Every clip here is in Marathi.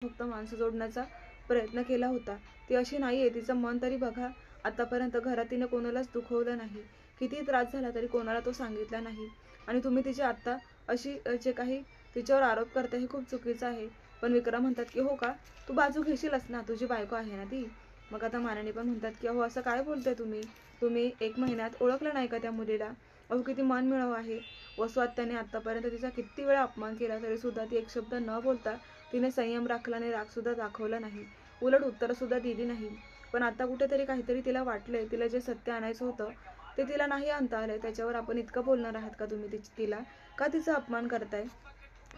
फक्त माणसं जोडण्याचा प्रयत्न केला होता. ती अशी नाहीये. तिचं मन तरी बघा. आतापर्यंत घरात तिने कोणालाच दुखवलं नाही. किती त्रास झाला तरी कोणाला तो सांगितला नाही. आणि तुम्ही तिची आत्ता अशी जे काही तिच्यावर आरोप करता हे खूप चुकीचं आहे. पण विक्रम म्हणतात की हो का, तू बाजू घेशीलच ना, तुझी बायको आहे ना ती. मग आता माननी पण म्हणतात की अहो असं काय बोलताय तुम्ही, तुम्ही 1 महिन्यात ओळखलं नाही का त्या मुलीला? अहो किती मनमिळाऊ आहे. वसू आत्याने आतापर्यंत तिचा किती वेळा अपमान केला तरी सुद्धा ती एक शब्द न बोलता तिने संयम राखला आणि राग सुद्धा दाखवला नाही. उलट उत्तर सुद्धा दिली नाही. पण आता कुठेतरी काहीतरी तिला वाटलंय, तिला जे सत्य आणायचं होतं ते तिला नाही आणता आलंय. त्याच्यावर आपण इतकं बोलणार आहात का तुम्ही तिला? का तिचा अपमान करताय?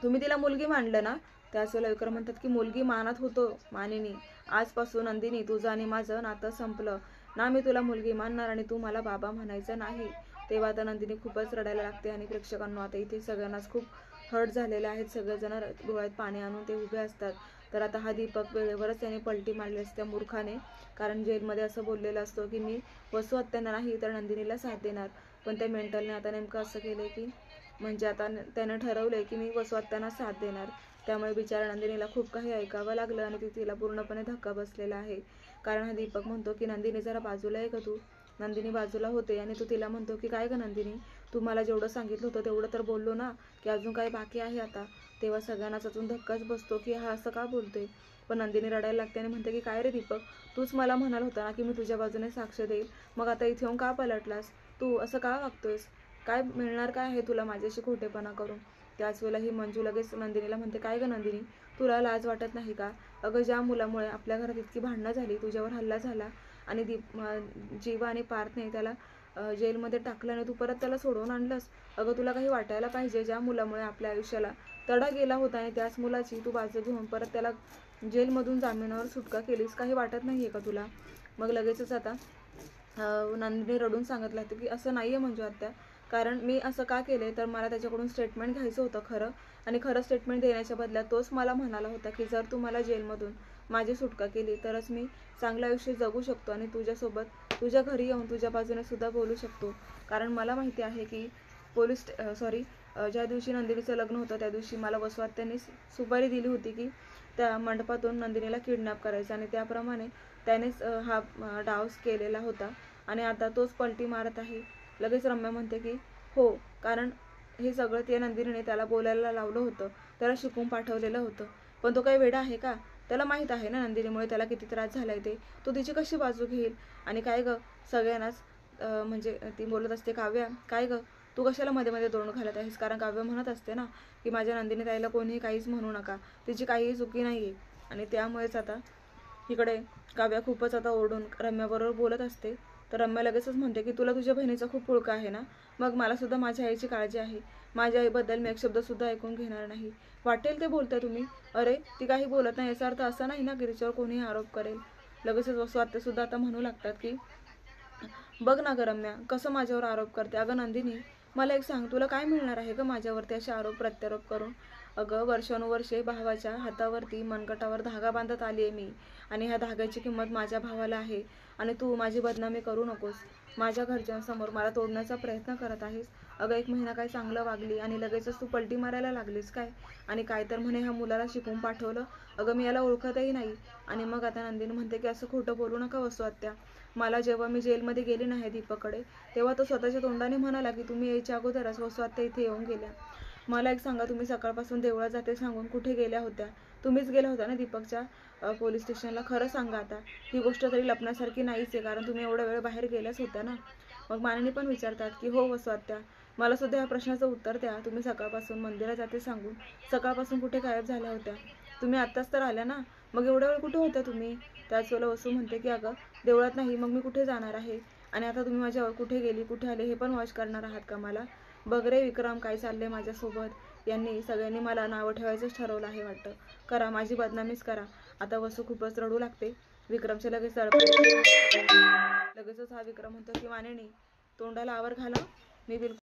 तुम्ही तिला मुलगी मानलं ना? त्याच वेळेला विक्रम म्हणतात की मुलगी मानत होतो मानिनी. आजपासून नंदिनी तुझं आणि माझं नातं संपलं ना. मी तुला मुलगी मानणार आणि तू मला बाबा म्हणायचं नाही. तेव्हा आता नंदिनी खूपच रडायला लागते. आणि प्रेक्षकांनो आता इथे सगळ्यांनाच खूप हर्ट झालेले आहेत. सगळेजण डोळ्यात पाणी आणून ते उभे असतात. तर आता हा दीपक वेळेवरच त्याने पलटी मारली असते त्या मूर्खाने. कारण जेलमध्ये असं बोललेलं असतं की मी वसू हत्यांना नाही तर नंदिनीला साथ देणार. पण त्या मेंटलने आता नेमकं असं केलंय की म्हणजे आता त्यानं ठरवलंय की मी वसू हत्यांना साथ देणार. त्यामुळे बिचारा नंदिनीला खूप काही ऐकावं लागलं आणि तिला पूर्णपणे धक्का बसलेला आहे. कारण हा दीपक म्हणतो की नंदिनी जरा बाजूला आहे का तू? नंदिनी बाजूला होते आणि तू तिला म्हणतो की काय ग नंदिनी, तू मला जेवढं सांगितलं होतं तेवढं तर बोललो ना, की अजून काही बाकी आहे आता? तेव्हा सगळ्यांनाच अजून धक्काच बसतो की हा असं का बोलतोय. पण नंदिनी रडायला लागते आणि म्हणते की काय रे दीपक, तूच मला म्हणाल होता ना की मी तुझ्या बाजूने साक्ष देईल, मग आता इथे येऊन का पलटलास? तू असं का वागतोयस? काय मिळणार काय आहे तुला माझ्याशी खोटेपणा करून? त्याच वेळेला ही मंजू लगेच नंदिनीला म्हणते काय ग नंदिनी, तुला लाज वाटत नाही का? अगं ज्या मुलामुळे आपल्या घरात इतकी भांडणं झाली, तुझ्यावर हल्ला झाला आणि जीवा आणि पार्थने त्याला जेलमध्ये टाकलं आणि तू परत त्याला सोडवून आणलंस. अगं तुला काही वाटायला पाहिजे. ज्या मुलामुळे आपल्या आयुष्याला तडा गेला होता आणि त्याच मुलाची तू बाजू घेऊन परत त्याला जेलमधून जामिनावर सुटका केलीस, काही वाटत नाहीये का तुला? मग लगेचच आता नंदिनी रडून सांगितलं होतं की असं नाहीये मंजू आत्या, कारण मी असं का केले तर मला त्याच्याकडून स्टेटमेंट घ्यायचं होतं खरं. आणि खरं स्टेटमेंट देण्याच्या बदल्यात तोच मला म्हणाला होता की जर तू मला जेलमधून माझी सुटका केली तरच मी चांगलं आयुष्य जगू शकतो आणि तुझ्यासोबत तुझ्या घरी येऊन तुझ्या बाजूने सुद्धा बोलू शकतो. कारण मला माहिती आहे की ज्या दिवशी नंदिनीचं लग्न होतं त्या दिवशी मला वसू आत्यांनी सुपारी दिली होती की त्या मंडपातून नंदिनीला किडनॅप करायचं आणि त्याप्रमाणे त्यानेच हा डावस केलेला होता. आणि आता तोच पलटी मारत आहे. लगेच रम्या म्हणते की हो, कारण हे सगळं ते नंदिनीने त्याला बोलायला लावलं होतं, त्याला शिकून पाठवलेलं होतं. पण तो काही वेडा आहे का? त्याला माहीत आहे ना नंदिनीमुळे त्याला किती त्रास झालाय ते. तो तिची कशी बाजू घेईल? आणि काय ग सगळ्यांनाच म्हणजे ती बोलत असते काव्या, काय ग तू कशाला मध्ये मध्ये तोंड घालत आहेस? कारण काव्य म्हणत असते ना की माझ्या नंदिनी ताईला कोणीही काहीच म्हणू नका, तिची काहीही चुकी नाहीये. आणि त्यामुळेच आता इकडे काव्या खूपच आता ओरडून रम्याबरोबर बोलत असते. तर रम्या लगेचच म्हणते की तुला तुझ्या बहिणीचा खूप पुळका आहे ना, मग मला सुद्धा माझ्या आईची काळजी आहे. माझ्या आईबद्दल मी एक शब्द सुद्धा ऐकून घेणार नाही. वाटेल ते बोलताय तुम्ही. अरे ती काही बोलत नाही याचा अर्थ असा नाही ना की तिच्यावर कोणीही आरोप करेल. लगेचच वसू आत्या सुद्धा आता म्हणू लागतात की बघ ना ग रम्या, कसं माझ्यावर आरोप करते. अगं नंदिनी, मला एक सांग, तुला काय मिळणार आहे ग माझ्यावरती असे आरोप प्रत्यारोप करून? अगं वर्षानुवर्षे भावाच्या हातावरती मनगटावर धागा बांधत आली आहे मी, आणि ह्या धाग्याची किंमत माझ्या भावाला आहे. आणि तू माझी बदनामी करू नकोस. माझ्या घरच्यांसमोर मला तोडण्याचा प्रयत्न करत आहेस. अगं 1 महिना काय चांगलं वागली आणि लगेचच तू पलटी मारायला लागलीस काय? आणि काय तर म्हणे ह्या मुलाला शिकवून पाठवलं. अगं मी याला ओळखतही नाही. आणि मग आता नंदिनी म्हणते की असं खोटं बोलू नका वसू आत्या. मला जेव्हा मी जेलमध्ये गेली नाही दीपककडे, तेव्हा तो स्वतःच्या तोंडाने म्हणाला की तुम्ही यायच्या अगोदरच वसू आत्या इथे येऊन गेल्या. मला एक सांगा, तुम्ही सकाळपासून देवळात जाते सांगून कुठे गेल्या होत्या? तुम्हीच गेल्या होत्या ना दीपकच्या पोलीस स्टेशनला? खरं सांगा आता. ही गोष्ट तरी लपण्यासारखी नाहीच आहे, कारण तुम्ही एवढ्या वेळ बाहेर गेल्याच होत्या ना. मग माननी पण विचारतात की हो वसू आत्या, मला सुद्धा या प्रश्नाचं उत्तर द्या. तुम्ही सकाळपासून मंदिरात जाते सांगून सकाळपासून कुठे गायब झाल्या होत्या? तुम्ही आत्ताच तर आल्या ना, मग एवढ्या वेळ कुठे होत्या तुम्ही? त्याच वेळेला वसू म्हणते की अगं देवळात नाही, मग मी कुठे जाणार आहे? आणि आता तुम्ही माझ्यावर कुठे गेली कुठे आले हे पण वॉच करणार आहात का मला? बघ रे विक्रम, काय चाललंय माझ्यासोबत. यांनी सगळ्यांनी मला नावं ठेवायचंच ठरवलं आहे वाटतं. करा, माझी बदनामीच करा. आता वसू खूपच रडू लागते. विक्रमचे लगेच लगेचच हा विक्रम म्हणतो की मानेनी, तोंडाला आवर घाला. मी बिलकुल.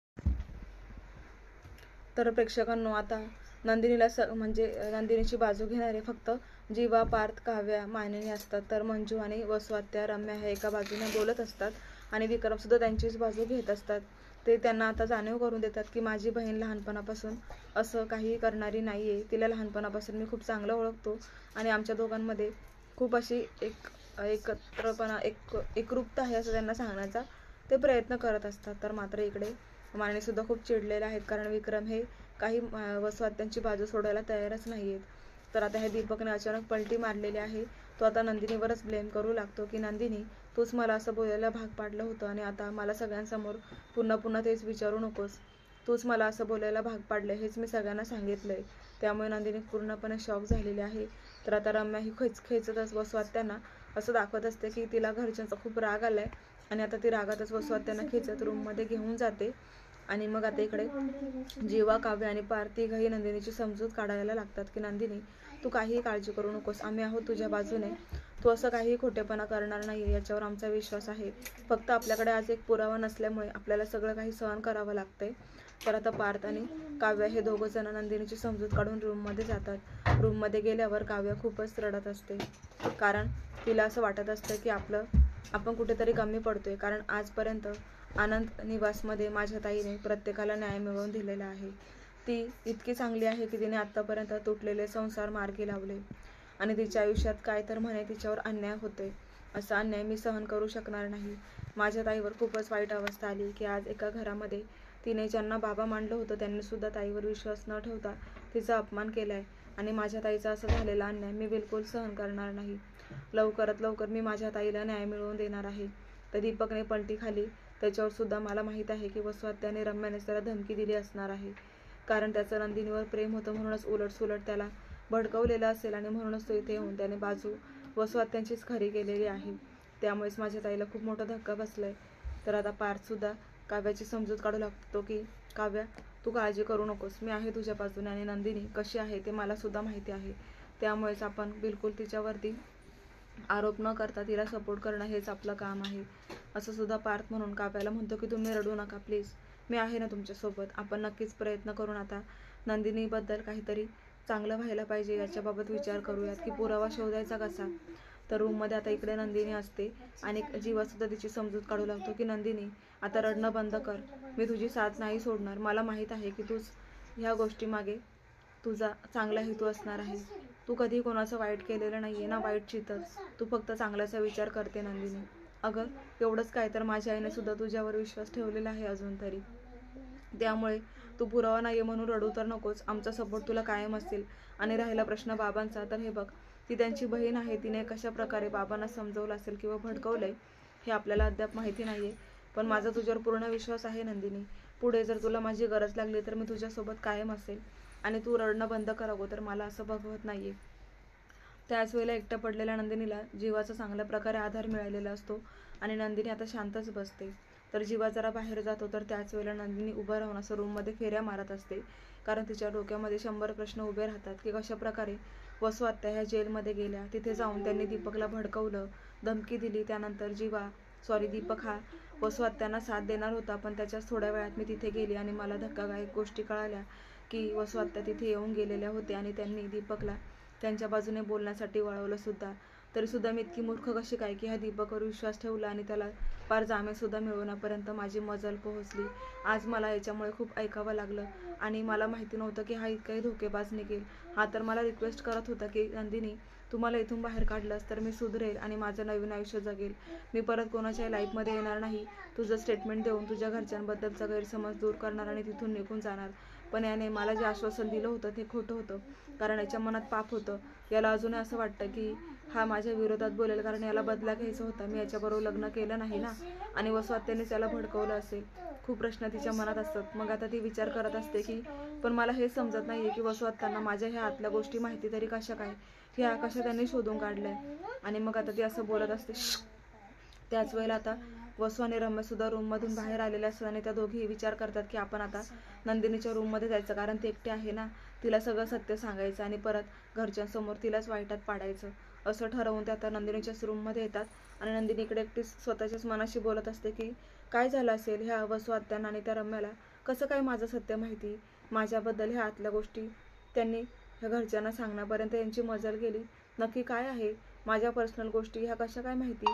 तर प्रेक्षकांनो, आता नंदिनीला म्हणजे नंदिनीची बाजू घेणारे फक्त जीवा, पार्थ, काव्या, मानिनी असतात. तर मंजू आणि वसू आत्या, रम्या ह्या एका बाजूने बोलत असतात आणि विक्रम सुद्धा त्यांचीच बाजू घेत असतात. ते त्यांना आता जाणीव करून देतात की माझी बहीण लहानपणापासून असं काही करणारी नाही आहे. तिला लहानपणापासून मी खूप चांगलं ओळखतो आणि आमच्या दोघांमध्ये खूप अशी एकत्रपणा एकरूपता आहे असं त्यांना सांगण्याचा ते प्रयत्न करत असतात. तर मात्र इकडे मानेसुद्धा खूप चिडलेले आहेत, कारण विक्रम हे काही वसुहत्यांची बाजू सोडायला तयारच नाही आहेत. तर आता हे दीपकने अचानक पलटी मारलेली आहे. तो आता नंदिनीवरच ब्लेम करू लागतो की नंदिनी, तूच मला असं बोलायला भाग पाडलं होतं आणि आता मला सगळ्यांसमोर पुन्हा पुन्हा तेच विचारू नकोस. तूच मला असं बोलायला भाग पाडलं, हेच मी सगळ्यांना सांगितलंय. त्यामुळे नंदिनी पूर्णपणे शॉक झालेली आहे. तर आता रम्या ही खेचतच वसुहत्यांना असं दाखवत असते की तिला घरच्यांचा खूप राग आलाय आणि आता ती रागातच वसुहत्यांना खेचत रूममध्ये घेऊन जाते. आणि मग आता इकडे जीवा, काव्य आणि पार्थ तिघही नंदिनीची समजूत काढायला लागतात की नंदिनी, तू काहीही काळजी करू नकोस, आम्ही आहोत तुझ्या बाजूने. तू असं काहीही खोटेपणा करणार नाही याच्यावर आमचा विश्वास आहे. फक्त आपल्याकडे आज एक पुरावा नसल्यामुळे आपल्याला सगळं काही सहन करावं लागतंय. तर आता पार्थ आणि काव्य हे दोघं जण नंदिनीची समजूत काढून रूममध्ये जातात. रूममध्ये गेल्यावर काव्य खूपच रडत असते, कारण तिला असं वाटत असतं की आपण कुठेतरी कमी पडतोय. कारण आजपर्यंत आनंद निवासमध्ये माझ्या ताईने प्रत्येकाला न्याय मिळवून दिलेला आहे. ती इतकी चांगली आहे की तिने आत्तापर्यंत तुटलेले संसार मार्गी लावले आणि तिच्या आयुष्यात काय तर म्हणे तिच्यावर अन्याय होतोय. असा अन्याय मी सहन करू शकणार नाही. माझ्या ताईवर खूपच वाईट अवस्था आली की आज एका घरामध्ये तिने ज्यांना बाबा मानलं होतं त्यांनी सुद्धा ताईवर विश्वास न ठेवता तिचा अपमान केलाय आणि माझ्या ताईचा असं झालेला अन्याय मी बिलकुल सहन करणार नाही. लवकरात लवकर मी माझ्या ताईला न्याय मिळवून देणार आहे. तर दीपकने पलटी खाली. त्याच्यावर सुद्धा मला माहीत आहे की वसुहत्याने रम्याने त्याला धमकी दिली असणार आहे, कारण त्याचं नंदिनीवर प्रेम होतं. म्हणूनच उलटसुलट त्याला भडकवलेलं असेल आणि म्हणूनच तो इथे येऊन त्याने बाजू वसुहत्यांचीच खरी केलेली आहे. त्यामुळेच माझ्या ताईला खूप मोठा धक्का बसलाय. तर आता पार्थ सुद्धा काव्याची समजूत काढू लागतो की काव्या, तू काळजी करू नकोस, मी आहे तुझ्या बाजूने आणि नंदिनी कशी आहे ते मला सुद्धा माहिती आहे. त्यामुळेच आपण बिलकुल तिच्यावरती आरोप न करता तिला सपोर्ट करणं हेच आपलं काम आहे, असं सुद्धा पार्थ म्हणून काव्याला म्हणतो की तुम्ही रडू नका प्लीज, मी आहे ना तुमच्यासोबत. आपण नक्कीच प्रयत्न करून आता नंदिनीबद्दल काहीतरी चांगलं व्हायला पाहिजे याच्याबाबत विचार करूयात की पुरावा शोधायचा कसा. तर रूममध्ये आता इकडे नंदिनी असते आणि जीवा सुद्धा तिची समजूत काढू लागतो की नंदिनी, आता रडणं बंद कर, मी तुझी साथ नाही सोडणार. मला माहीत आहे की तूच ह्या गोष्टीमागे तुझा चांगला हेतू असणार आहे. तू कधी कोणाचं वाईट केलेलं नाहीये ना, वाईट चितच, तू फक्त चांगल्याचा विचार करते नंदिनी. अगं एवढंच काय, तर माझ्या आईने सुद्धा तुझ्यावर विश्वास ठेवलेला आहे अजून तरी. त्यामुळे तू पुरावा नाहीये म्हणून रडू तर नकोस, आमचा सपोर्ट तुला कायम असेल. आणि राहिला प्रश्न बाबांचा, तर हे बघ, ती त्यांची बहीण आहे, तिने कशा प्रकारे बाबांना समजवलं असेल किंवा भडकवलंय हे आपल्याला अद्याप माहिती नाहीये. पण माझा तुझ्यावर पूर्ण विश्वास आहे नंदिनी. पुढे जर तुला माझी गरज लागली तर मी तुझ्यासोबत कायम असेल. आणि तू रडणं बंद कर अगोदर, मला असं बघवत नाहीये. त्याच वेळेला एकट्या पडलेल्या नंदिनीला जीवाचा चांगल्या प्रकारे आधार मिळालेला असतो आणि नंदिनी आता शांतच बसते. तर जीवा जरा बाहेर जातो, तर त्याच वेळेला नंदिनी उभं राहून असं रूममध्ये फेऱ्या मारत असते, कारण तिच्या डोक्यामध्ये 100 प्रश्न उभे राहतात की कशा प्रकारे वसुहत्या ह्या जेलमध्ये गेल्या, तिथे जाऊन त्यांनी दीपकला भडकवलं, धमकी दिली. त्यानंतर दीपक हा वसुहत्यांना साथ देणार होता, पण त्याच्याच थोड्या वेळात मी तिथे गेली आणि मला धक्कादायक गोष्टी कळाल्या की वसुहत्या तिथे येऊन गेलेल्या होत्या आणि त्यांनी दीपकला त्यांच्या बाजूने बोलण्यासाठी वळवलं सुद्धा. तरीसुद्धा मी इतकी मूर्ख कशी काय की ह्या दीपकवर विश्वास ठेवला आणि त्याला पार जामीनसुद्धा मिळवण्यापर्यंत माझी मजल पोहोचली. आज मला याच्यामुळे खूप ऐकावं लागलं आणि मला माहिती नव्हतं की हा इतकाही धोकेबाज निघेल. हा तर मला रिक्वेस्ट करत होता की नंदिनी, तुम्हाला इथून बाहेर काढलंस तर मी सुधरेल आणि माझं नवीन आयुष्य जगेल, मी परत कोणाच्याही लाईफमध्ये येणार नाही. तुझं स्टेटमेंट देऊन तुझ्या घरच्यांबद्दलचा गैरसमज दूर करणार आणि तिथून निघून जाणार. पण याने मला जे आश्वासन दिलं होतं ते खोटं होतं, कारण याच्या मनात पाप होतं. याला अजूनही असं वाटतं की हा माझ्या विरोधात बोलेल, कारण याला बदला घ्यायचा होता. मी याच्याबरोबर लग्न केलं नाही ना, आणि वसुहत्यानेच त्याला भडकवलं असेल. खूप प्रश्न तिच्या मनात असतात. मग आता ती विचार करत असते की पण मला हे समजत नाहीये की वसुहत्यांना माझ्या ह्या आतल्या गोष्टी माहिती तरी कशा काय, ह्या कशा त्यांनी शोधून काढलंय. आणि मग आता ती असं बोलत असते. त्याच वेळेला आता वसू आणि रम्या सुद्धा रूममधून बाहेर आलेल्या असतात आणि त्या दोघीही विचार करतात की आपण आता नंदिनीच्या रूममध्ये जायचं, कारण ती एकटी आहे ना, तिला सगळं सत्य सांगायचं आणि परत घरच्यांसमोर तिलाच वाईटात पाडायचं. असं ठरवून ते आता नंदिनीच्याच रूममध्ये येतात आणि नंदिनी इकडे एकटी स्वतःच्याच मनाशी बोलत असते की काय झालं असेल ह्या वसुहत्यांना आणि त्या रम्याला, कसं काय माझं सत्य माहिती, माझ्याबद्दल ह्या आतल्या गोष्टी त्यांनी ह्या घरच्यांना सांगण्यापर्यंत यांची मजल गेली. नक्की काय आहे माझ्या पर्सनल गोष्टी ह्या कशा काय माहिती.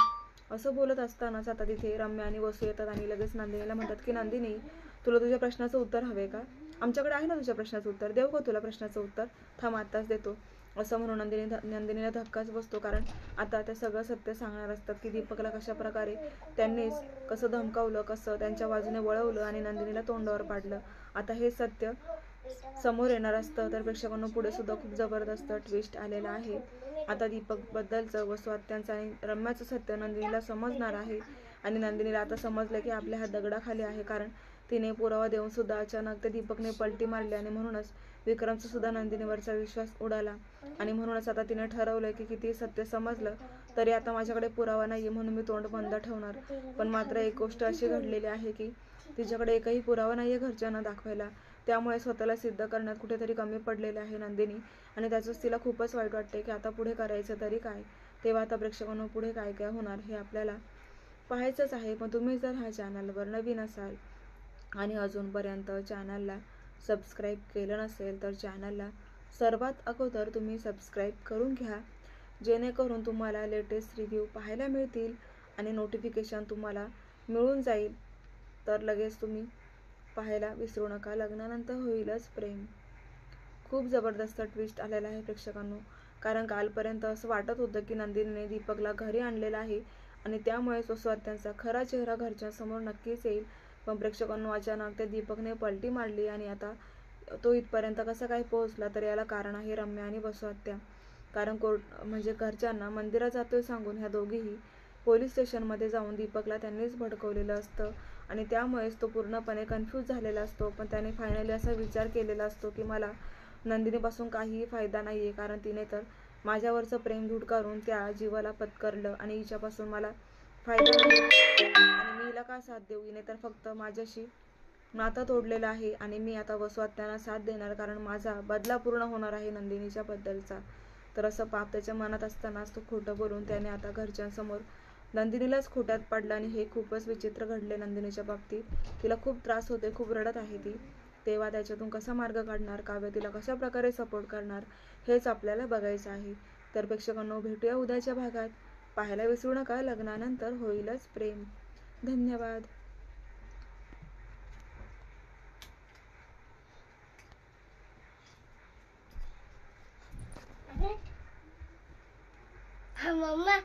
असं बोलत असतानाच आता तिथे रम्या आणि वसू येतात आणि लगेच नंदिनीला म्हणतात की नंदिनी, तुला तुझ्या प्रश्नाचं उत्तर हवे का? आमच्याकडे आहे ना तुझ्या प्रश्नाचं उत्तर. देऊ का तुला प्रश्नाचं उत्तर? थांब आत्ताच देतो. असं म्हणून नंदिनीला धक्काच बसतो, कारण आता ते सगळं सत्य सांगणार असतात की दीपकला कशा प्रकारे त्यांनीच कसं धमकावलं, कसं त्यांच्या बाजूने वळवलं आणि नंदिनीला तोंडावर पाडलं. आता हे सत्य समोर येणार असतं. तर प्रेक्षकांना पुढे सुद्धा खूप जबरदस्त ट्विस्ट आलेला आहे. आता दीपक बद्दलचं वसू आत्यांचं आणि रम्याचं सत्य नंदिनीला समजणार आहे. आणि नंदिनीला आता समजलं की आपल्या हा दगडाखाली आहे, कारण तिने पुरावा देऊन सुद्धा अचानक ते दीपकने पलटी मारली आणि म्हणूनच विक्रमचा सुद्धा नंदिनीवरचा विश्वास उडाला. आणि म्हणूनच आता तिने ठरवलंय की किती सत्य समजलं तरी आता माझ्याकडे पुरावा नाही म्हणून मी तोंड बंद ठेवणार. पण मात्र एक गोष्ट अशी घडलेली आहे की तिच्याकडे एकही पुरावा नाहीये घरच्यांना दाखवायला. त्यामुळे स्वतःला सिद्ध करण्यात कुठेतरी कमी पडलेली आहे नंदिनी. आणि त्याचंच तिला खूपच वाईट वाटते की आता पुढे करायचं तरी काय. तेव्हा आता प्रेक्षकांना पुढे काय काय होणार हे आपल्याला पाहायचंच आहे. पण तुम्ही जर ह्या चॅनलवर नवीन असाल आणि अजूनपर्यंत चॅनलला सबस्क्राईब केलं नसेल तर चॅनलला सर्वात अगोदर तुम्ही सबस्क्राईब करून घ्या, जेणेकरून तुम्हाला लेटेस्ट रिव्ह्यू पाहायला मिळतील आणि नोटिफिकेशन तुम्हाला मिळून जाईल. तर लगेच तुम्ही पाहायला विसरू नका. लग्नानंतर होईलच प्रेम. खूप जबरदस्त ट्विस्ट आलेला आहे प्रेक्षकांनो, कारण कालपर्यंत असं वाटत होतं की नंदिनीने दीपकला घरी आणलेलं आहे आणि त्यामुळे वसू आत्यांचा खरा चेहरा घरच्यांसमोर नक्कीच येईल. पण प्रेक्षकांनो अचानक त्या दीपकने पलटी मारली आणि आता तो इथपर्यंत कसा काय पोहोचला, तर याला कारण आहे रम्या आणि वसू आत्या. कारण म्हणजे घरच्यांना मंदिरात जातोय सांगून ह्या दोघीही पोलीस स्टेशनमध्ये जाऊन दीपकला त्यांनीच भडकवलेलं असतं आणि त्यामुळेच तो पूर्णपणे कन्फ्यूज झालेला असतो. पण त्याने फायनली असा विचार केलेला असतो की मला नंदिनीपासून काहीही फायदा नाहीये, कारण तिने तर माझ्यावरचं प्रेम धुडकारून त्या जीवाला पत्करलं आणि हिच्यापासून मला फायदा नाही आणि मी हिला का साथ देऊ. हिने तर फक्त माझ्याशी नातं तोडलेलं आहे आणि मी आता वसू आत्यांना साथ देणार, कारण माझा बदला पूर्ण होणार आहे नंदिनीच्या बद्दलचा. तर असं पाप त्याच्या मनात असतानाच तो खोटं बोलून त्याने आता घरच्यांसमोर नंदिनीलाच खोट्यात पाडलं आणि हे खूपच विचित्र घडले नंदिनीच्या बाबतीत. तिला खूप त्रास होते, खूप रडत आहे ती. तेव्हा त्याच्यातून कसा मार्ग काढणार, काव्य तिला कशा प्रकारे सपोर्ट करणार हेच आपल्याला बघायचं आहे. तर प्रेक्षकांनो भेटूया उद्याच्या भागात. पाहायला विसरू नका लग्नानंतर होईलच प्रेम. धन्यवाद. मम्मा